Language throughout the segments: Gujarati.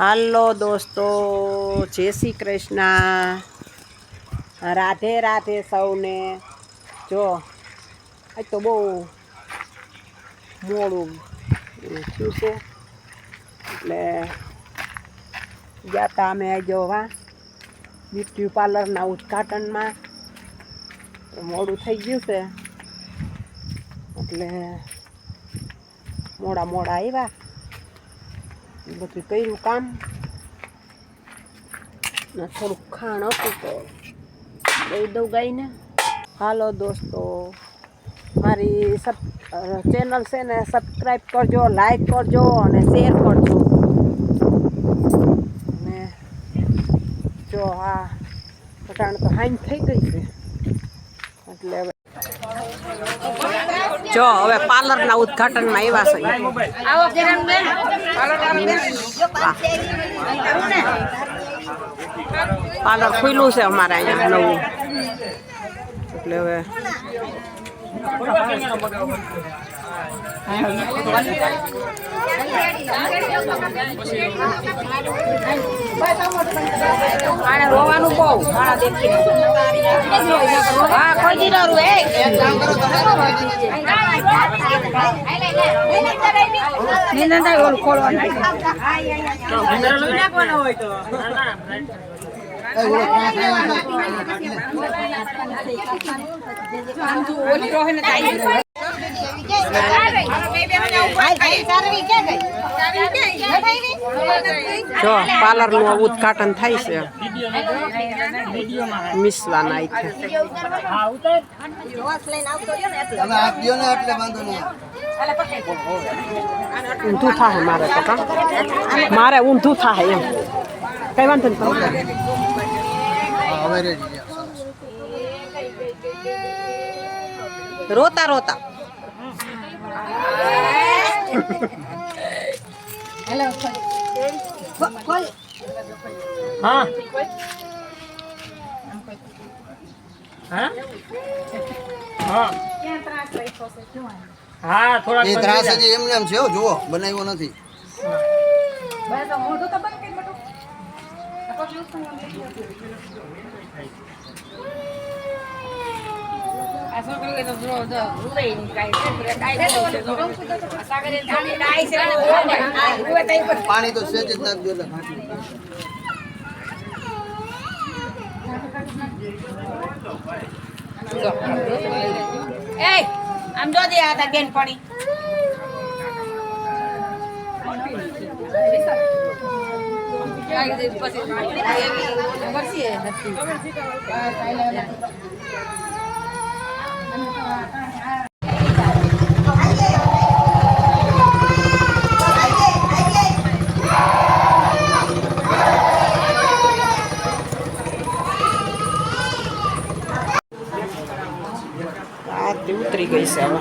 હાલો દોસ્તો, જય શ્રી કૃષ્ણ, રાધે રાધે સૌને। જો આજ તો બહુ મોડું થયું છે એટલે ગયા હતા અમે જો વા બ્યુટી પાર્લરના ઉદ્ઘાટનમાં મોડું થઈ ગયું છે એટલે મોડા આવ્યા। બધું કર્યું કામ ને થોડુંક ખાણ હતું તો દઈ દઉં ગાયને। હાલો દોસ્તો, મારી ચેનલ છે ને સબસ્ક્રાઈબ કરજો, લાઈક કરજો અને શેર કરજો। ને જો આ પટાણ તો હાઈન થઈ ગઈ છે એટલે હવે જો હવે પાર્લરના ઉદ્ઘાટનમાં આવ્યા છે। પાર્લર ખુલ્લું છે અમારે અહીંયા નવું એટલે હવે રોવાનું બહુ જો પાર્લરનું ઉદ્ઘાટન થાય છે મિસવાના ઊંધું થાય મારે તો મારે ઊંધું થાય એમ કઈ વાંધો નહીં। રોતા રોતા હેલો કોલ હા હા હા હા થોડા એ ત્રાસ છે એમને એમ છે જુઓ બનાવ્યો નથી બસ મોઢું તો બંધ કરી બટુ પાણી તો સેજ જ નાખજો આમ જો દે આ બેન પાણી ઉતરી ગઈ છે હવે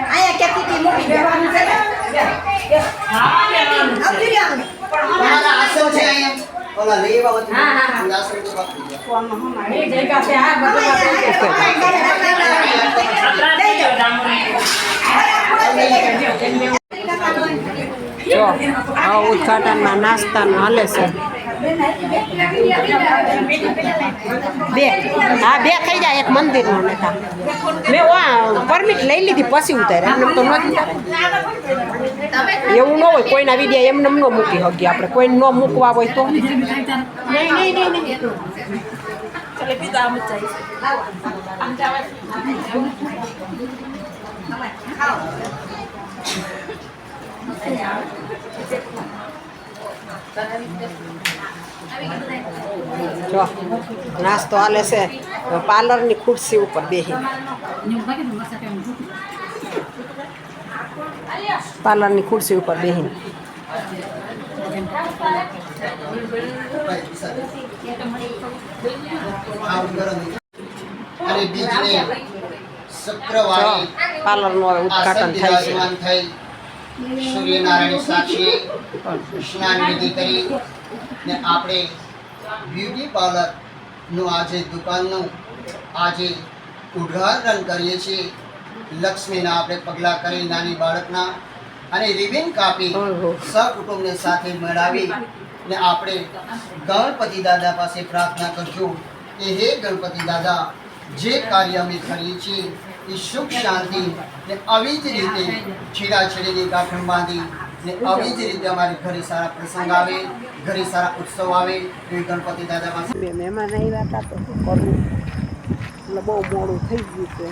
આયા કેતી મોટી બેવાનું છે ને હા બેવાનું છે તમારા આસો છે અહીંયા ઓલા લેવા હોત હા આસો તો બાકી કોણ હમારે એ જગ્યા છે આ બધું જો આ ઉદ્ઘાટનમાં નાસ્તાનું હાલે છે બે હા બે થઈ જાય એક મંદિરનું નેતા મેં પરમિટ લઈ લીધી પછી ઉતારે એમને તો ન એવું ન હોય કોઈના વિડીયો એમને ન મૂકી શકીએ આપણે કોઈને ન મૂકવા હોય તો જો નાસ્તો હાલે છે પાર્લરની ખુરશી ઉપર બેસી પાર્લરની ખુરશી ઉપર બેસીને અને બીજને શુક્રવારે પાર્લરનું હવે ઉદ્ઘાટન થાય છે. આગમન થઈ સૂર્યનારાયણ સાક્ષી સ્નાન વિધિ કરી ને આપણે બ્યુટી પાર્લરનું આજે દુકાનનું આજે ઉદ્ઘાટન કરીએ છીએ. લક્ષ્મીના આપણે પગલાં કરી નાની બાળકના અને રિબિન કાપી સહકુટુંબને સાથે મેળાવી ને આપણે ગણપતિ દાદા પાસે પ્રાર્થના કરજો કે હે ગણપતિ દાદા, જે કાર્ય અમે કરીએ છીએ એ સુખ શાંતિ ને આવી જ રીતે છેડાછેડીની ગાંઠણ બાંધી ને આવી જ રીતે અમારે ઘરે સારા પ્રસંગ આવે, ઘરે સારા ઉત્સવ આવે એવી ગણપતિ દાદા પાસે. બે મહેમાન આવ્યા હતા તો શું કરવું, એટલે બહુ મોડું થઈ ગયું છે.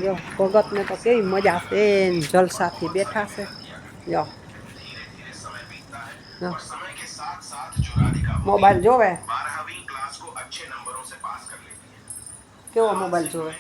જો ભગતને તો કેવી મજા છે, જલસાથી બેઠા છે. જો મોબાઈલ જોવે, કેવો મોબાઈલ જોવે.